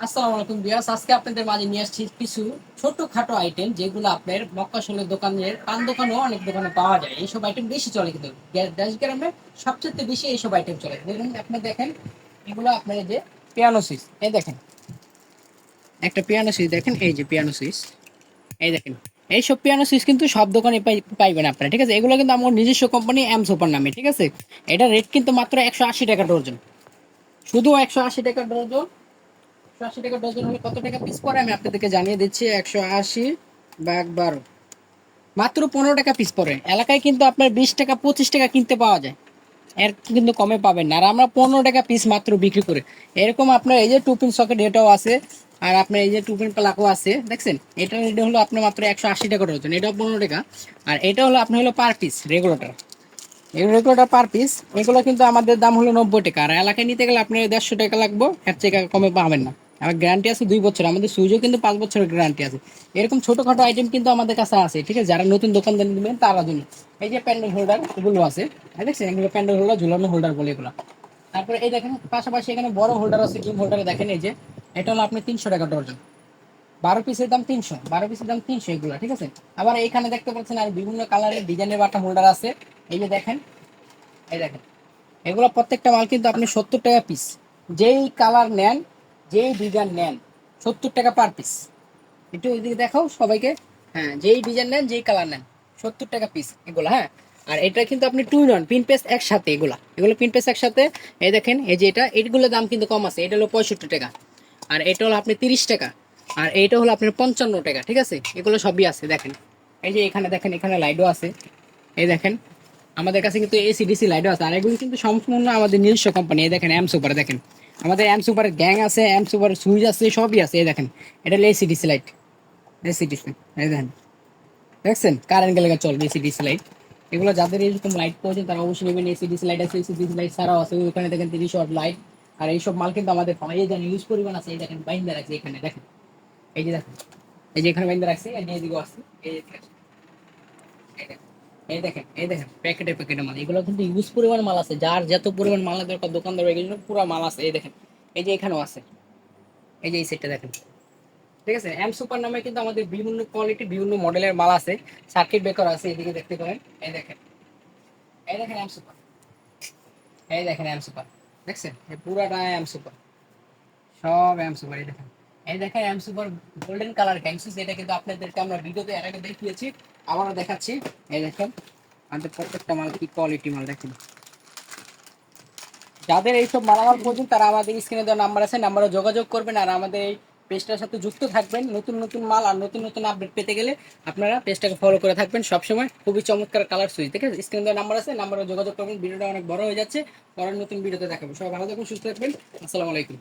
আসসালামু আলাইকুম বিয়াস, আজকে আপনাদের মাঝে নিয়ে আসছি কিছু ছোটখাটো আইটেম যেগুলো আপনার মক্কাশোলের দোকানের পান দোকানেও অনেক দোকানে পাওয়া যায়। এইসব আইটেম বেশি চলে, কিন্তু দেশ গ্রামে সবচেয়ে বেশি এইসব আইটেম চলে। দেখুন, আপনি দেখেন, এগুলো আপনার এই যে পিয়ানো সুইচ, এই দেখেন একটা পিয়ানো সুইচ, দেখেন এই যে পিয়ানো সুইচ, এই দেখেন এইসব পিয়ানো সুইচ কিন্তু সব দোকানে পাইবেন আপনারা, ঠিক আছে। এগুলো কিন্তু আমার নিজস্ব কোম্পানি এম সুপার নামে, ঠিক আছে। এটা রেট কিন্তু মাত্র 180 টাকা ডজন, শুধু 180 টাকা ডজন। 180 টাকা ডজন হলে কত টাকা পিস পড়ে আমি আপনাদেরকে জানিয়ে দিচ্ছি। 180/12 মাত্র 15 টাকা পিস পড়ে। এলাকায় কিন্তু আপনার 20 টাকা 25 টাকা কিনতে পাওয়া যায়, এর কিন্তু কমে পাবেন না। আর আমরা 15 টাকা পিস মাত্র বিক্রি করে। এরকম আপনার এই যে টু পিন সকেট এটাও আছে, আর আপনার এই যে টু পিন প্লাগও আছে, দেখছেন। এটা হলো আপনার মাত্র 180 টাকা ডজন, এটাও 15 টাকা। আর এটা হলো আপনার হলো পার পিস রেগুলেটর, এই রেগুলেটর পার পিস। এগুলো কিন্তু আমাদের দাম হলো 90 টাকা, আর এলাকায় নিতে গেলে আপনার 150 টাকা লাগবে, এর থেকে কমে পাবেন না। আমার গ্যারান্টি আছে 2 বছর, আমাদের সুইচও কিন্তু 5 বছরের গ্যারান্টি আছে। এরকম ছোটখাটো আইটেম কিন্তু আমাদের কাছে আছে, ঠিক আছে। যারা নতুন দোকানদার নেবেন তারা জন্য এই যে প্যান্ডেল হোল্ডার এগুলো আছে, দেখছেন, এগুলো প্যান্ডেল হোল্ডার, ঝুলানো হোল্ডার বলে এগুলো। তারপরে এই দেখেন পাশাপাশি এখানে বড় হোল্ডার আছে, ডিম হোল্ডারে দেখেন এই যে, এটা হলো আপনি 300 টাকা ডজন। 12 পিসের দাম 300, 12 পিসের দাম 300 এগুলো, ঠিক আছে। আবার এইখানে দেখতে পাচ্ছেন আর বিভিন্ন কালারের ডিজাইনের বাটা হোল্ডার আছে, এই যে দেখেন, এই দেখেন। এগুলো প্রত্যেকটা মাল কিন্তু আপনি 70 টাকা পিস, যেই কালার নেন, যেই ডিজাইন নেন, 70 টাকা পার পিস। একটু ওইদিকে দেখাও সবাইকে। হ্যাঁ, যেই ডিজাইন নেন, যেই কালার নেন, 70 টাকা পিস এগুলো, হ্যাঁ। আর এটা কিন্তু আপনি two in one pin paste একসাথে, এগুলো পিন পেস্ট একসাথে। এই দেখেন, এই যে এইগুলোর দাম কিন্তু কম আছে, এটা হলো 65 টাকা, আর এটা হলো আপনি 30 টাকা, আর এইটা হলো আপনার 55 টাকা, ঠিক আছে। এগুলো সবই আছে, দেখেন। এই যে এখানে দেখেন, এখানে লাইটও আছে, এই দেখেন। আমাদের কাছে কিন্তু এসিডিসি লাইটও আছে, আর এগুলো কিন্তু সম্পূর্ণ আমাদের নিজস্ব কোম্পানি। এই দেখেন এম সুপার, দেখেন আমাদের এম সুপারের গ্যাং আছে, এম সুপার সুইচ আছে, সবই আছে। এই দেখেন, এটা হলো এসিডিসি লাইট, এসিডিসি, এই দেখেন, দেখছেন কারেন্ট গেলে চলবে এসিডিসি লাইট। এগুলো যাদের এরকম লাইট প্রয়োজন তারা অবশ্যই নেবেন। এসিডিসি লাইট আছে, এসিডিসি লাইট ছাড়াও আছে, ওখানে দেখেন 30 ওয়াট লাইট। আর এইসব মাল কিন্তু আমাদের পাওয়া যায়, ইউজ পরিমাণ আছে। এই দেখেন বাইন্ডার আছে এখানে, দেখেন এই যে দেখেন, এই যে এখানে বাইন্ডার আছে, এদিকেও আছে, এই যে দেখেন, এই দেখেন, এই দেখেন প্যাকেটে প্যাকেটে মাল। এগুলো কিন্তু ইউজ পরিমাণ মাল আছে, যার যত পরিমাণ মাল দরকার দোকানদার এগুলো পুরো মাল আছে। এই দেখেন, এই যে এখানেও আছে, এই যে এই সেটটা দেখেন, ঠিক আছে। এম সুপার নামে কিন্তু আমাদের বিভিন্ন কোয়ালিটি বিভিন্ন মডেলের মাল আছে। সার্কিট ব্রেকার আছে, এদিকে দেখতে পারেন, এই দেখেন, এই দেখেন এম সুপার, এই দেখেন এম সুপার, দেখছেন এই পুরাটা এম সুপার, সব এম সুপার। এই দেখেন, এই দেখেন এম সুপার গোল্ডেন কালার গ্যাংসিস। এটা কিন্তু আপনাদেরকে আমরা ভিডিওতে এর আগে দেখিয়েছি, আবারও দেখাচ্ছি। এই দেখেন আমাদের প্রত্যেকটা মাল কি কোয়ালিটি মাল, দেখেন। যাদের এইসব মালামাল প্রয়োজন তারা আমাদের স্ক্রিনে দেওয়া নাম্বার আছে, নাম্বারে যোগাযোগ করবেন। আর আমাদের এই পেজটার সাথে যুক্ত থাকবেন, নতুন নতুন মাল আর নতুন নতুন আপডেট পেতে গেলে আপনারা পেজটাকে ফলো করে থাকবেন সবসময়। খুবই চমৎকার কালার সুইচ, ঠিক আছে। স্ক্রিনে দেওয়া নাম্বার আছে, নাম্বারে যোগাযোগ করবেন। ভিডিওটা অনেক বড় হয়ে যাচ্ছে, পরের নতুন ভিডিওতে দেখাবো। সবাই ভালো থাকবেন, সুস্থ থাকবেন। আসসালামু আলাইকুম।